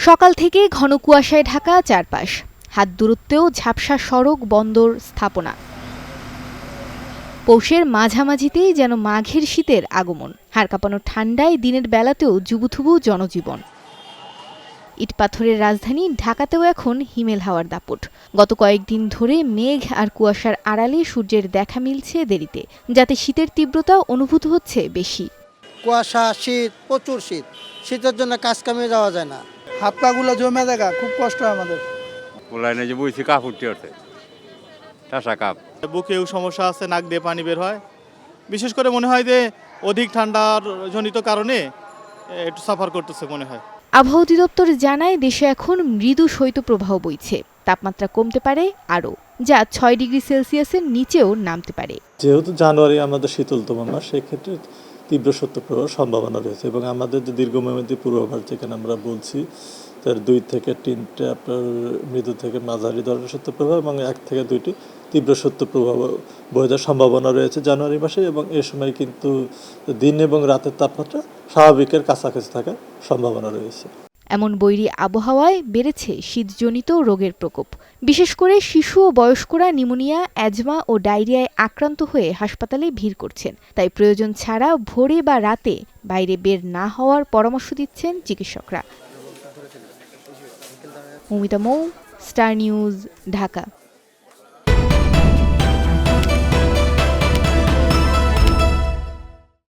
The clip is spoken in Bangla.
সকাল থেকে ঘন কুয়াশায় ঢাকা চারপাশ, হাত দূরত্বেও ঝাপসা সড়ক, বন্দর, স্থাপনা। পৌষের মাঝামাঝিতেই যেন মাঘের শীতের আগমন। হাড় কাঁপানো ঠান্ডায় দিনের বেলাতেও জুবুথুবু জনজীবন। ইটপাথরের রাজধানী ঢাকাতেও এখন হিমেল হাওয়ার দাপট। গত কয়েকদিন ধরে মেঘ আর কুয়াশার আড়ালে সূর্যের দেখা মিলছে দেরিতে, যাতে শীতের তীব্রতা অনুভূত হচ্ছে বেশি। কুয়াশা, শীত, প্রচুর শীত। শীতের জন্য কাজ কামে যাওয়া যায় না। হাত পাগুলো জমে দেখা খুব কষ্ট হয় আমাদের। পোলাইনে যে বইছি কাপ উঠতে উঠতে ঠাসা কাপ। বুকেও সমস্যা আছে, নাক দিয়ে পানি বের হয়। বিশেষ করে মনে হয় যে অধিক ঠান্ডার জনিত কারণে একটু সাফার করতেছে মনে হয়। আবহাওয়া অধিদপ্তর জানায়, দেশে এখন মৃদু শৈত্যপ্রবাহ বইছে। তাপমাত্রা কমতে পারে আরও, যা 6 ডিগ্রি সেলসিয়াসের নিচেও নামতে পারে। যেহেতু জানুয়ারি আমাদের শীতলতম মাস, সেক্ষেত্রে তীব্র শৈত্যপ্রবাহের সম্ভাবনা রয়েছে এবং আমাদের যে দীর্ঘমেয়াদী পূর্বাভাস যেখানে আমরা বলছি তার 2 থেকে 3টে আপনার মৃদু থেকে মাঝারি ধরনের শৈত্যপ্রবাহ এবং 1 থেকে 2টি তীব্র শৈত্যপ্রবাহ বয়ে যাওয়ার সম্ভাবনা রয়েছে জানুয়ারি মাসে, এবং এ সময় কিন্তু দিন এবং রাতের তাপমাত্রা স্বাভাবিকের কাছাকাছি থাকার সম্ভাবনা রয়েছে। এমন বৈরী আবহাওয়ায় বেড়েছে শীতজনিত রোগের প্রকোপ। বিশেষ করে শিশু ও বয়স্করা নিউমোনিয়া, অ্যাজমা ও ডায়রিয়ায় আক্রান্ত হয়ে হাসপাতালে ভিড় করছেন। তাই প্রয়োজন ছাড়া ভোরে বা রাতে বাইরে বের না হওয়ার পরামর্শ দিচ্ছেন চিকিৎসকরা। মৌমিতা মৌ, স্টার নিউজ, ঢাকা।